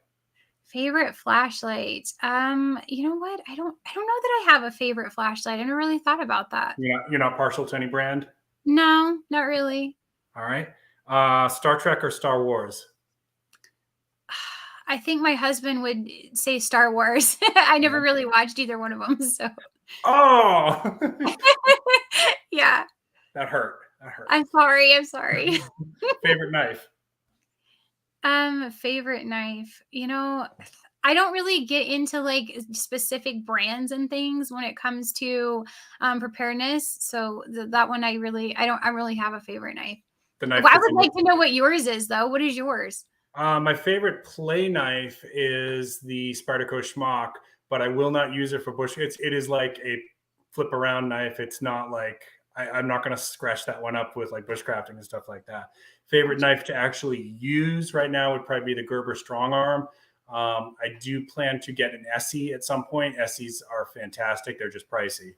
Favorite flashlight. You know what? I don't know that I have a favorite flashlight. I never really thought about that. You're not partial to any brand? No, not really. All right. Star Trek or Star Wars? I think my husband would say Star Wars. I never really watched either one of them. So. Oh. Yeah. That hurt. I'm sorry. Favorite knife? Favorite knife. I don't really get into like specific brands and things when it comes to preparedness. So that one I don't really have a favorite knife. The knife. Well, I would like to know what yours is though. What is yours? My favorite play knife is the Spyderco Schmock, but I will not use it for bush. It is like a flip around knife. It's not like I'm not going to scratch that one up with like bushcrafting and stuff like that. Favorite knife to actually use right now would probably be the Gerber Strong Arm. I do plan to get an Essie at some point. Essies are fantastic. They're just pricey.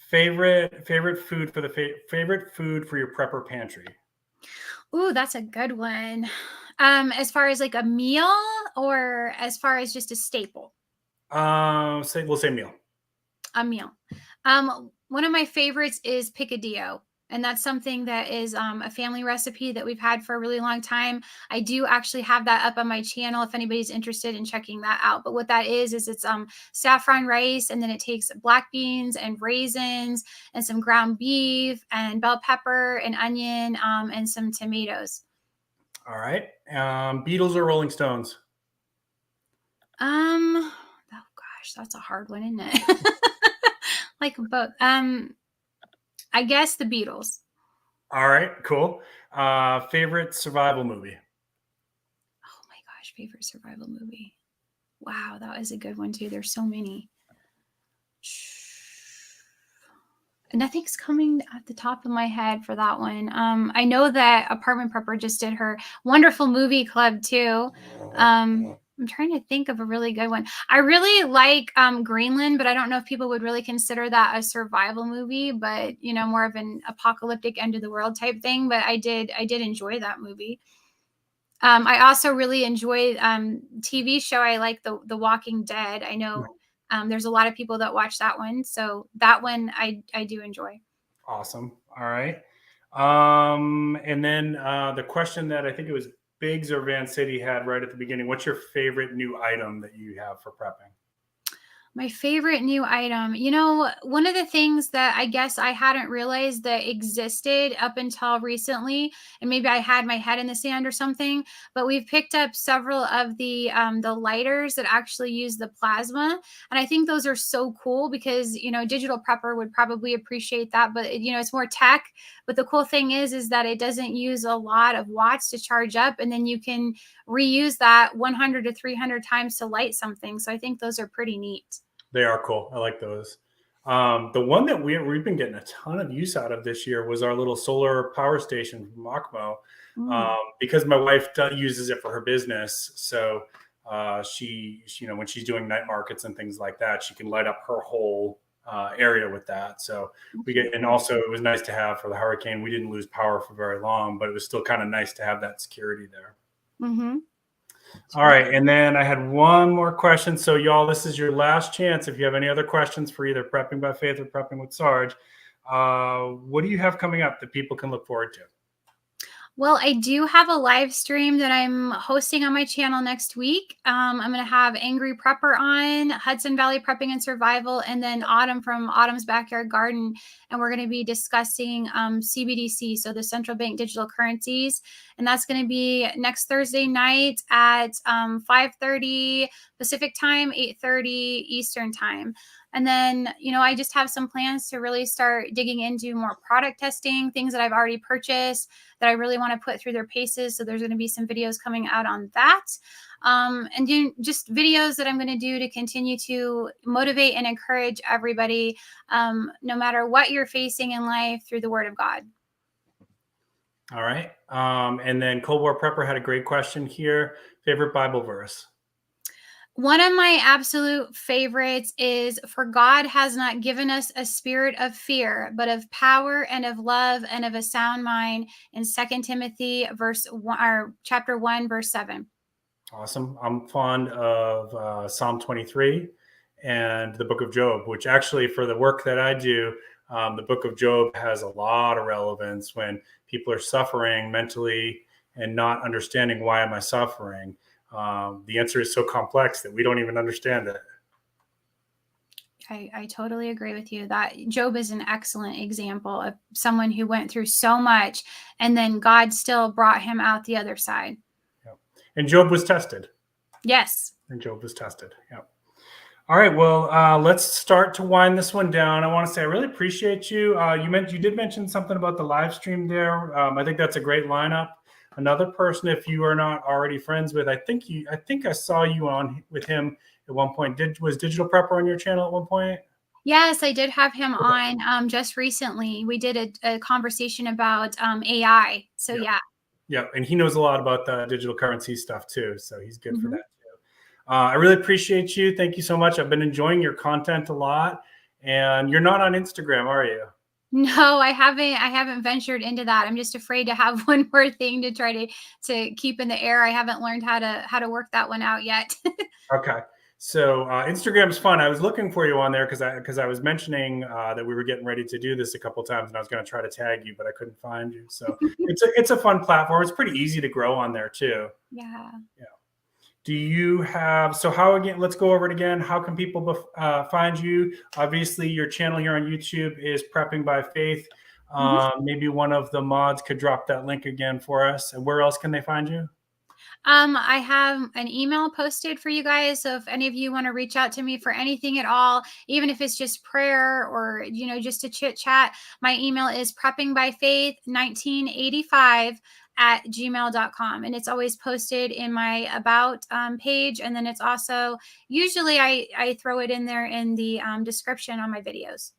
Favorite food for favorite food for your prepper pantry. Ooh, that's a good one. As far as like a meal or as far as just a staple? We'll say meal. A meal. One of my favorites is picadillo. And that's something that is a family recipe that we've had for a really long time. I do actually have that up on my channel if anybody's interested in checking that out. But what that is it's saffron rice, and then it takes black beans and raisins and some ground beef and bell pepper and onion and some tomatoes. All right. Beatles or Rolling Stones? Oh gosh, that's a hard one, isn't it? Like both. I guess the Beatles. All right, cool. Favorite survival movie? Oh my gosh, favorite survival movie. Wow, that was a good one too. There's so many. Nothing's coming at the top of my head for that one. I know that Apartment Prepper just did her wonderful movie club too. I'm trying to think of a really good one. I really like Greenland, but I don't know if people would really consider that a survival movie, but more of an apocalyptic end of the world type thing. But I did enjoy that movie. I also really enjoy TV show. I like the Walking Dead. I know there's a lot of people that watch that one, so that one I do enjoy. Awesome. All right. And then the question that I think it was Biggs or Van City had right at the beginning. What's your favorite new item that you have for prepping? My favorite new item. You know, one of the things that I guess I hadn't realized that existed up until recently, and maybe I had my head in the sand or something, but we've picked up several of the lighters that actually use the plasma, and I think those are so cool because digital prepper would probably appreciate that, but it's more tech. But the cool thing is that it doesn't use a lot of watts to charge up, and then you can reuse that 100 to 300 times to light something. So I think those are pretty neat. They are cool. I like those. The one that we've been getting a ton of use out of this year was our little solar power station from Akmo, because my wife uses it for her business. So she, when she's doing night markets and things like that, she can light up her whole area with that. So and also it was nice to have for the hurricane. We didn't lose power for very long, but it was still kind of nice to have that security there. Mm-hmm. All right. And then I had one more question. So y'all, this is your last chance. If you have any other questions for either Prepping by Faith or Prepping with Sarge, what do you have coming up that people can look forward to? Well, I do have a live stream that I'm hosting on my channel next week. I'm going to have Angry Prepper on, Hudson Valley Prepping and Survival, and then Autumn from Autumn's Backyard Garden. And we're going to be discussing CBDC, so the central bank digital currencies. And that's going to be next Thursday night at 5:30 Pacific time, 8:30 Eastern time. And then, I just have some plans to really start digging into more product testing, things that I've already purchased that I really want to put through their paces. So there's going to be some videos coming out on that. And just videos that I'm going to do to continue to motivate and encourage everybody, no matter what you're facing in life, through the Word of God. All right. And then Cold War Prepper had a great question here. Favorite Bible verse? One of my absolute favorites is, "For God has not given us a spirit of fear, but of power and of love and of a sound mind," in 2 Timothy chapter 1, verse 7. Awesome. I'm fond of Psalm 23 and the book of Job, which actually for the work that I do, the book of Job has a lot of relevance when people are suffering mentally and not understanding why am I suffering. The answer is so complex that we don't even understand it. I totally agree with you. That Job is an excellent example of someone who went through so much and then God still brought him out the other side. Yep. And Job was tested. Yes. And Job was tested. Yep. All right. Well, let's start to wind this one down. I want to say I really appreciate you. You did mention something about the live stream there. I think that's a great lineup. Another person, if you are not already friends with, I think I saw you on with him at one point. Was Digital Prepper on your channel at one point? Yes, I did have him on just recently. We did a conversation about AI. So yeah. Yeah, and he knows a lot about the digital currency stuff too. So he's good for that too. I really appreciate you. Thank you so much. I've been enjoying your content a lot. And you're not on Instagram, are you? No, I haven't ventured into that. I'm just afraid to have one more thing to try to keep in the air. I haven't learned how to work that one out yet. Okay. So Instagram is fun. I was looking for you on there because I was mentioning that we were getting ready to do this a couple of times, and I was going to try to tag you, but I couldn't find you. So it's a fun platform. It's pretty easy to grow on there too. Yeah. Yeah. Do you have, so how, again, let's go over it again. How can people find you? Obviously, your channel here on YouTube is Prepping by Faith. Maybe one of the mods could drop that link again for us. And where else can they find you? I have an email posted for you guys. So if any of you want to reach out to me for anything at all, even if it's just prayer or, just a chit chat, my email is preppingbyfaith1985@gmail.com. And it's always posted in my about page. And then it's also, usually I throw it in there in the description on my videos.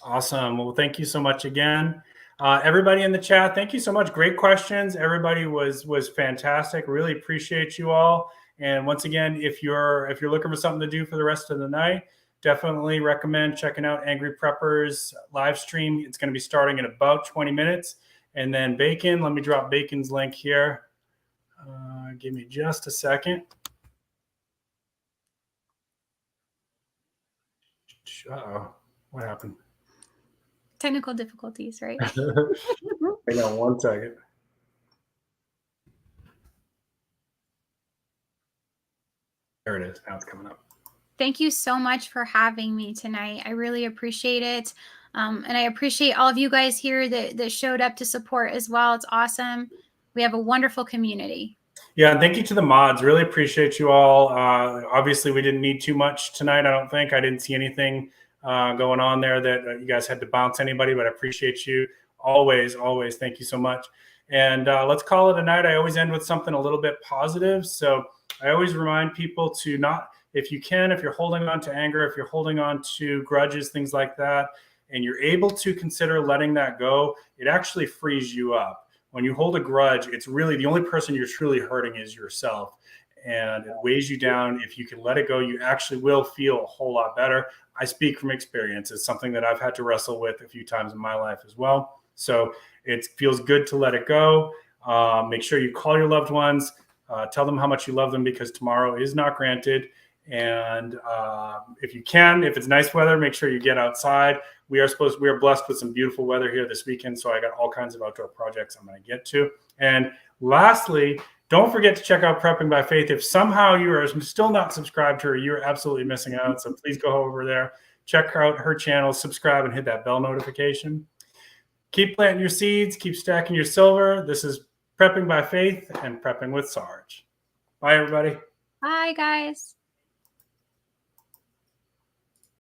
Awesome. Well, thank you so much again. Everybody in the chat, thank you so much. Great questions. Everybody was fantastic. Really appreciate you all. And once again, if you're looking for something to do for the rest of the night, definitely recommend checking out Angry Preppers live stream. It's going to be starting in about 20 minutes. And then Bacon, let me drop Bacon's link here. Give me just a second. Uh-oh. What happened? Technical difficulties, right? Hang on 1 second. There it is. Now it's coming up. Thank you so much for having me tonight. I really appreciate it. And I appreciate all of you guys here that showed up to support as well. It's awesome. We have a wonderful community. Yeah, and thank you to the mods. Really appreciate you all. Obviously, we didn't need too much tonight, I don't think. I didn't see anything going on there that you guys had to bounce anybody, but I appreciate you always, always. Thank you so much. And let's call it a night. I always end with something a little bit positive. So I always remind people to not, if you can, if you're holding on to anger, if you're holding on to grudges, things like that, and you're able to consider letting that go, it actually frees you up. When you hold a grudge, it's really the only person you're truly hurting is yourself, and it weighs you down. If you can let it go, you actually will feel a whole lot better. I speak from experience. It's something that I've had to wrestle with a few times in my life as well. So it feels good to let it go. Make sure you call your loved ones, tell them how much you love them, because tomorrow is not granted. And if you can, if it's nice weather, make sure you get outside. We are blessed with some beautiful weather here this weekend, so I got all kinds of outdoor projects I'm going to get to. And lastly, don't forget to check out Prepping by Faith. If somehow you are still not subscribed to her, you're absolutely missing out. So please go over there, check out her channel, subscribe, and hit that bell notification. Keep planting your seeds, keep stacking your silver. This is Prepping by Faith and Prepping with Sarge. Bye, everybody. Bye, guys.